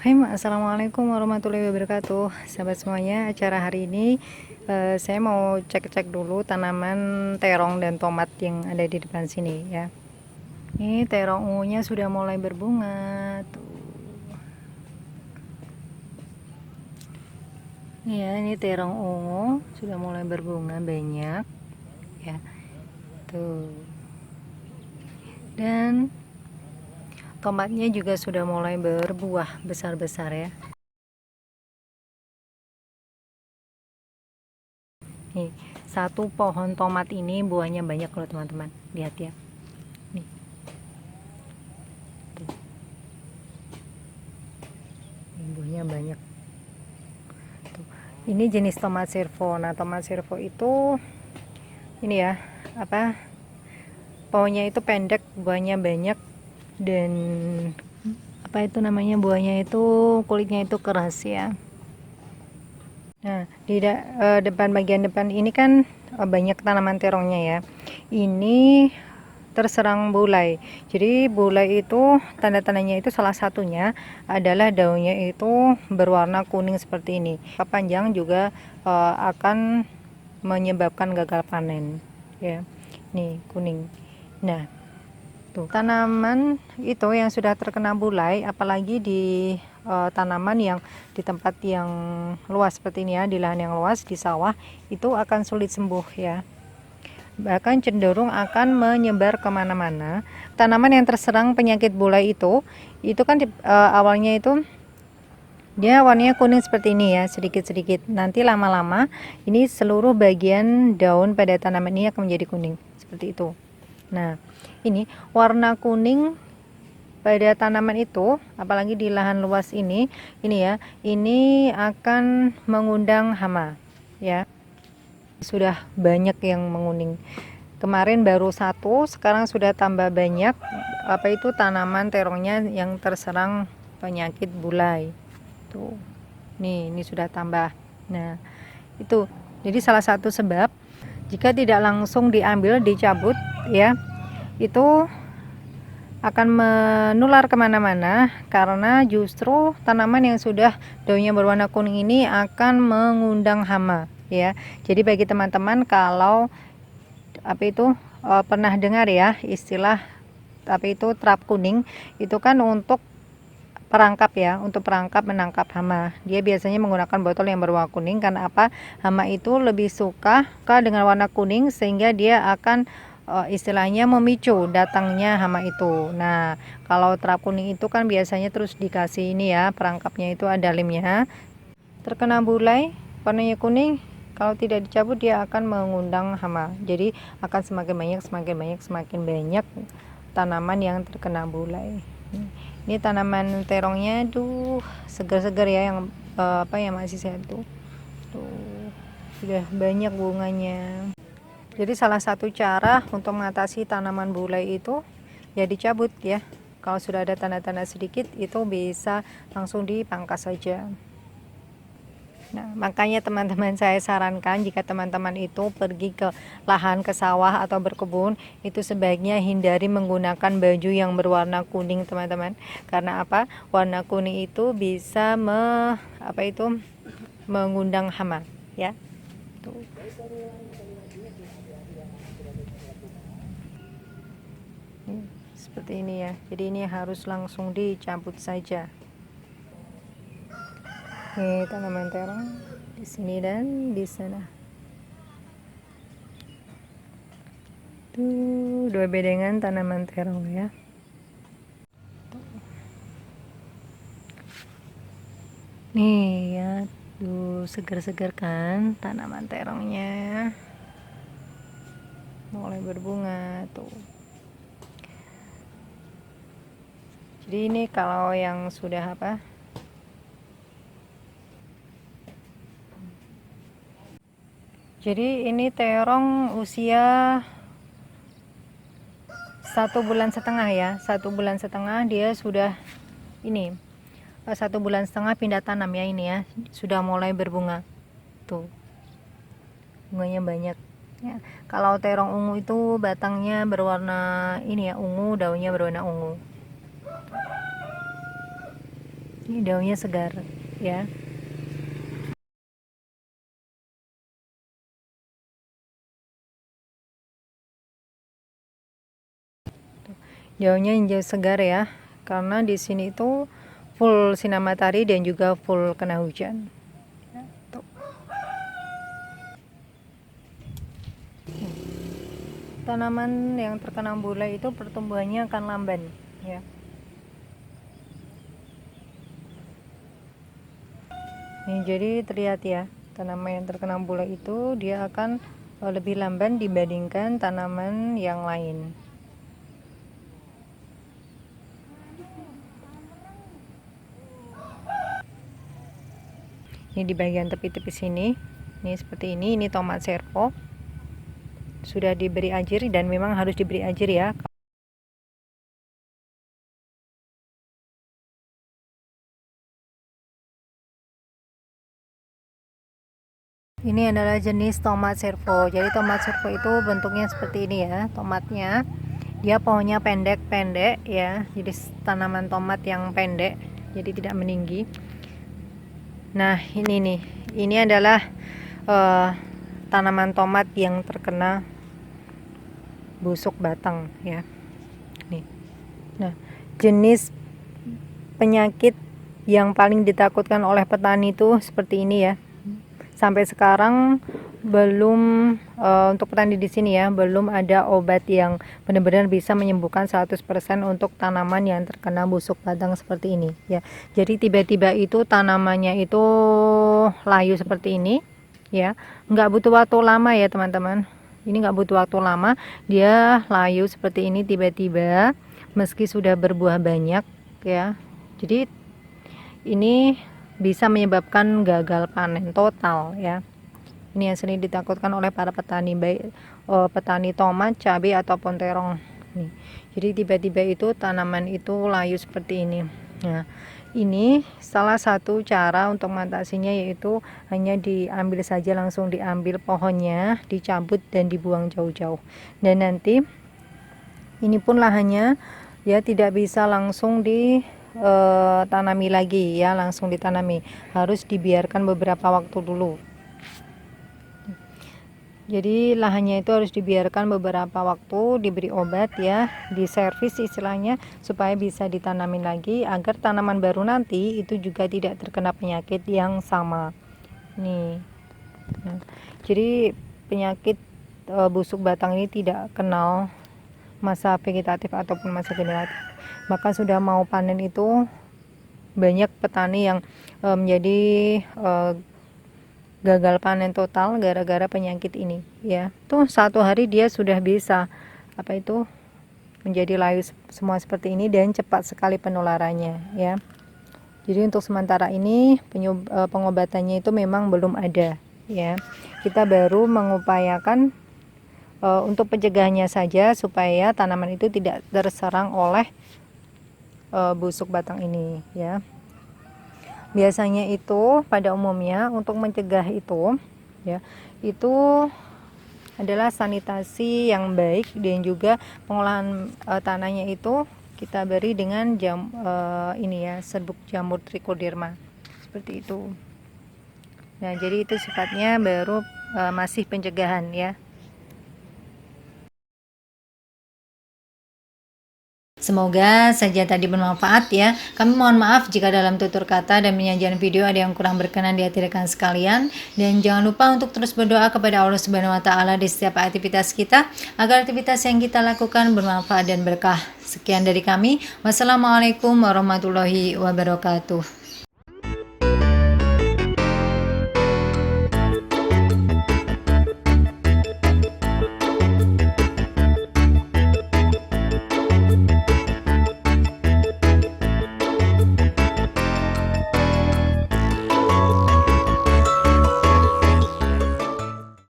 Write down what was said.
Bismillahirrahmanirrahim. Assalamualaikum warahmatullahi wabarakatuh. Sahabat semuanya, acara hari ini saya mau cek-cek dulu tanaman terong dan tomat yang ada di depan sini ya. Ini terong ungunya sudah mulai berbunga tuh. Ya, ini terong ungu sudah mulai berbunga banyak ya. Tuh. Dan tomatnya juga sudah mulai berbuah besar-besar ya. Nih, satu pohon tomat ini buahnya banyak loh teman-teman. Lihat ya. Nih. Tuh. Nih, buahnya banyak. Tuh. Ini jenis tomat servo. Nah, tomat servo itu ini ya, apa? Pohonnya itu pendek, buahnya banyak dan apa itu namanya? Buahnya itu kulitnya itu keras ya. Nah, di depan bagian depan ini kan banyak tanaman terongnya ya. Ini terserang bulai. Jadi bulai itu tanda-tandanya itu salah satunya adalah daunnya itu berwarna kuning seperti ini. Panjang juga akan menyebabkan gagal panen ya. Nih, kuning. Nah, tuh tanaman itu yang sudah terkena bulai, apalagi di tanaman yang di tempat yang luas seperti ini ya, di lahan yang luas di sawah, itu akan sulit sembuh ya, bahkan cenderung akan menyebar kemana-mana. Tanaman yang terserang penyakit bulai itu kan awalnya itu dia warnanya kuning seperti ini ya, sedikit-sedikit. Nanti lama-lama ini seluruh bagian daun pada tanaman ini akan menjadi kuning seperti itu. Nah, ini warna kuning pada tanaman itu, apalagi di lahan luas ini ya, ini akan mengundang hama ya. Sudah banyak yang menguning. Kemarin baru satu, sekarang sudah tambah banyak. Apa itu tanaman terongnya yang terserang penyakit bulai. Tuh. Nih, ini sudah tambah. Nah, itu. Jadi salah satu sebab jika tidak langsung diambil, dicabut ya, itu akan menular kemana-mana, karena justru tanaman yang sudah daunnya berwarna kuning ini akan mengundang hama ya. Jadi bagi teman-teman kalau apa itu pernah dengar ya istilah apa itu trap kuning, itu kan untuk perangkap ya, untuk perangkap menangkap hama. Dia biasanya menggunakan botol yang berwarna kuning, karena apa? Hama itu lebih suka dengan warna kuning, sehingga dia akan istilahnya memicu datangnya hama itu. Nah, kalau terap kuning itu kan biasanya terus dikasih ini ya, perangkapnya itu ada lemnya. Terkena bulai, warnanya kuning, kalau tidak dicabut dia akan mengundang hama. Jadi akan semakin banyak tanaman yang terkena bulai. Ini tanaman terongnya tuh segar-segar ya, yang apa yang masih sehat tuh sudah banyak bunganya. Jadi salah satu cara untuk mengatasi tanaman bulai itu ya dicabut ya. Kalau sudah ada tanda-tanda sedikit, itu bisa langsung dipangkas saja. Nah, makanya teman-teman saya sarankan jika teman-teman itu pergi ke lahan, ke sawah atau berkebun, itu sebaiknya hindari menggunakan baju yang berwarna kuning, teman-teman. Karena apa? Warna kuning itu bisa mengundang hama, ya. Tuh. Seperti ini ya. Jadi ini harus langsung dicabut saja. Nih tanaman terong di sini dan di sana. Tuh dua bedengan tanaman terong ya. Nih ya, tuh segar-segar kan tanaman terongnya. Mulai berbunga tuh. Jadi ini kalau yang sudah apa? Jadi ini terong usia 1,5 bulan ya. 1,5 bulan dia sudah ini 1,5 bulan pindah tanam ya, ini ya sudah mulai berbunga tuh, bunganya banyak ya. Kalau terong ungu itu batangnya berwarna ini ya ungu, daunnya berwarna ungu. Ini daunnya segar ya. Daunnya hijau segar ya, karena di sini itu full sinar matahari dan juga full kena hujan. Tuh. Tanaman yang terkena bule itu pertumbuhannya akan lamban ya. Nih, jadi terlihat ya, tanaman yang terkena bule itu dia akan lebih lamban dibandingkan tanaman yang lain. Ini di bagian tepi-tepi sini, ini seperti ini tomat servo. Sudah diberi air dan memang harus diberi air ya. Ini adalah jenis tomat servo. Jadi tomat servo itu bentuknya seperti ini ya, tomatnya. Dia pohonnya pendek-pendek ya. Jadi tanaman tomat yang pendek, jadi tidak meninggi. Nah, ini nih. Ini adalah tanaman tomat yang terkena busuk batang ya. Nih. Nah, jenis penyakit yang paling ditakutkan oleh petani itu seperti ini ya. Sampai sekarang belum untuk petani di sini ya, belum ada obat yang benar-benar bisa menyembuhkan 100% untuk tanaman yang terkena busuk batang seperti ini ya. Jadi tiba-tiba itu tanamannya itu layu seperti ini ya. Nggak butuh waktu lama ya teman-teman. Ini nggak butuh waktu lama, dia layu seperti ini tiba-tiba meski sudah berbuah banyak ya. Jadi ini bisa menyebabkan gagal panen total ya. Ini yang sering ditakutkan oleh para petani, baik petani tomat, cabai ataupun terong nih. Jadi tiba-tiba itu tanaman itu layu seperti ini. Nah, ini salah satu cara untuk mengatasinya, yaitu hanya diambil saja, langsung diambil pohonnya, dicabut dan dibuang jauh-jauh. Dan nanti ini pun lahannya ya tidak bisa langsung ditanami lagi ya, langsung ditanami, harus dibiarkan beberapa waktu dulu. Jadi lahannya itu harus dibiarkan beberapa waktu, diberi obat ya, diservis istilahnya, supaya bisa ditanamin lagi, agar tanaman baru nanti itu juga tidak terkena penyakit yang sama nih. Nah, jadi penyakit busuk batang ini tidak kenal masa vegetatif ataupun masa generatif. Maka sudah mau panen itu banyak petani yang menjadi gagal panen total gara-gara penyakit ini ya. Tuh satu hari dia sudah bisa menjadi layu semua seperti ini, dan cepat sekali penularannya ya. Jadi untuk sementara ini pengobatannya itu memang belum ada ya. Kita baru mengupayakan untuk pencegahannya saja, supaya tanaman itu tidak terserang oleh busuk batang ini ya. Biasanya itu pada umumnya untuk mencegah itu ya, itu adalah sanitasi yang baik, dan juga pengolahan tanahnya itu kita beri dengan serbuk jamur trichoderma seperti itu. Nah, jadi itu sifatnya baru masih pencegahan ya. Semoga saja tadi bermanfaat ya. Kami mohon maaf jika dalam tutur kata dan penyajian video ada yang kurang berkenan di hati rekan sekalian. Dan jangan lupa untuk terus berdoa kepada Allah Subhanahu wa taala di setiap aktivitas kita, agar aktivitas yang kita lakukan bermanfaat dan berkah. Sekian dari kami. Wassalamualaikum warahmatullahi wabarakatuh.